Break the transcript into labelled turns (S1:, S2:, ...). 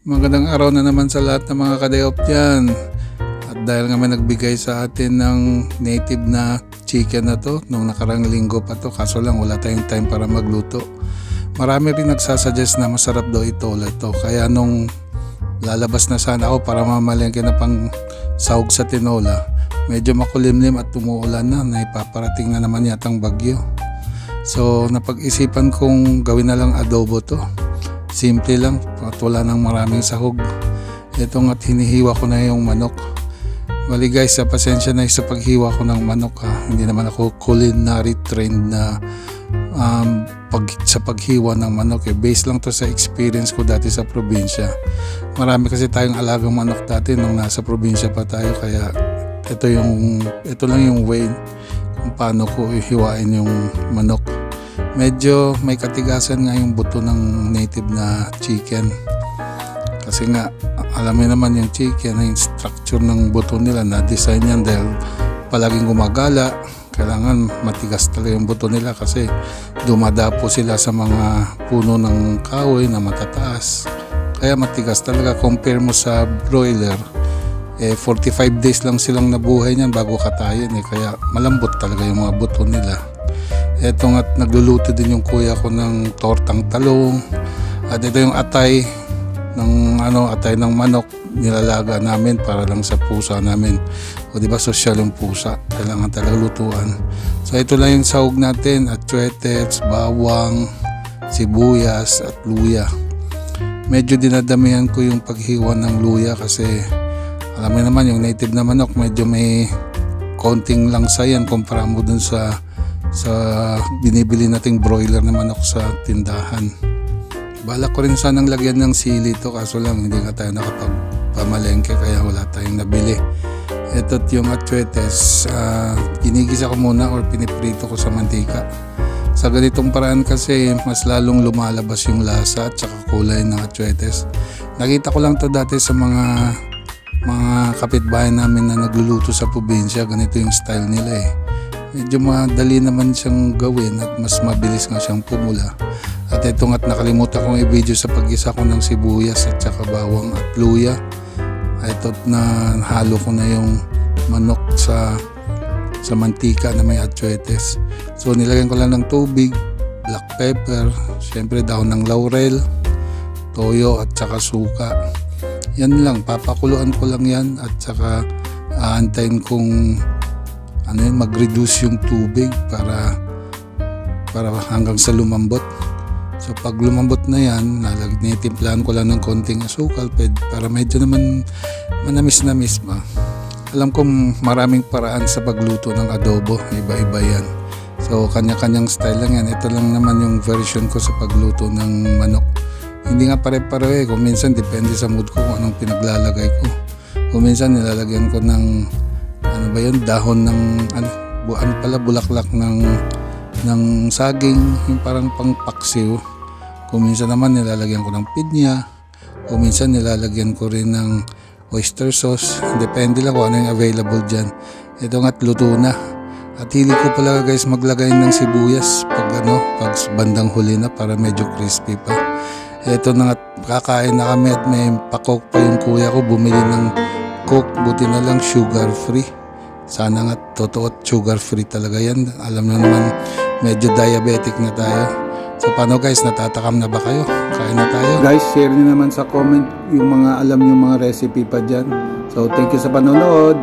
S1: Magandang araw na naman sa lahat ng mga kadayop dyan. At dahil nga may nagbigay sa atin ng native na chicken na to nung nakarang linggo pa to, kaso lang wala tayong time para magluto. Marami rin nagsasuggest na masarap daw ito ulit to. Kaya nung lalabas na sana ako para mamalengke na pang sahog sa tinola, medyo makulimlim at umuulan na ipaparating na naman yatang bagyo. So napag-isipan kong gawin na lang adobo to. Simple lang at wala nang maraming sahog. Ito nga't hinihiwa ko na yung manok. Bali guys, pasensya na sa paghiwa ko ng manok ha. Hindi naman ako culinary trained na sa paghiwa ng manok. Based lang to sa experience ko dati sa probinsya. Marami kasi tayong alagang manok dati nung nasa probinsya pa tayo. Kaya ito lang yung way kung paano ko ihiwain yung manok. Medyo may katigasan nga yung buto ng native na chicken. Kasi nga, alam mo naman yung chicken, yung structure ng buto nila na design yan dahil palaging gumagala. Kailangan matigas talaga yung buto nila kasi dumadapo sila sa mga puno ng kahoy na matataas. Kaya matigas talaga. Compare mo sa broiler, 45 days lang silang nabuhay niyan bago katayin. Kaya malambot talaga yung mga buto nila. Eto nga't nagluluto din yung kuya ko ng tortang talong. At ito yung atay ng manok nilalaga namin para lang sa pusa namin. O diba sosyal yung pusa, kailangan talaga lutuan. So ito lang yung sahog natin, atsuetes, bawang, sibuyas at luya. Medyo dinadamihan ko yung paghiwa ng luya kasi alam mo naman yung native na manok medyo may konting langsa yan kumpara mo dun sa binibili nating broiler na manok sa tindahan. Balak ko rin sanang lagyan ng sili to, kaso lang hindi nga tayo nakapagpamalengke kaya wala tayong nabili. Ito't yung atsuetes, ginigisa ko muna or piniprito ko sa mantika. Sa ganitong paraan kasi mas lalong lumalabas yung lasa at saka kulay ng atsuetes. Nakita ko lang to dati sa mga kapitbahay namin na nagluluto sa probinsya. Ganito yung style nila Medyo madali naman siyang gawin at mas mabilis nga siyang pumula. At ito nga't nakalimutan kong i-video sa pag-isa ko ng sibuyas at saka bawang at luya. Ito't na halo ko na yung manok sa mantika na may atsuetes. So nilagyan ko lang ng tubig, black pepper, syempre dahon ng laurel, toyo at saka suka. Yan lang, papakuluan ko lang yan at saka aantayin kong mag-reduce yung tubig para hanggang sa lumambot. So pag lumambot na yan, timplahan ko lang ng konting asukal para medyo naman manamis-namis ba. Alam kong maraming paraan sa pagluto ng adobo, iba-iba yan. So kanya-kanyang style lang yan. Ito lang naman yung version ko sa pagluto ng manok. Hindi nga pare-pareho kung minsan depende sa mood ko kung anong pinaglalagay ko. Kung minsan nilalagyan ko ng dahon ng bulaklak ng saging, yung parang pangpaksiw. Kung minsan naman nilalagyan ko ng pinya, kung minsan nilalagyan ko rin ng oyster sauce. Depende lang kung ano yung available dyan. Ito nga't luto na. At hili ko pala guys maglagay ng sibuyas pag bandang huli na para medyo crispy pa. Ito na nga't kakain na kami at may pa-coke pa yung kuya ko. Bumili ng coke, buti na lang sugar free. Sana nga totoo sugar free talaga yan. Alam na naman medyo diabetic na tayo. So paano guys, natatakam na ba kayo? Kain na tayo. Guys, share niyo naman sa comment yung mga alam yung mga recipe pa dyan. So thank you sa panonood.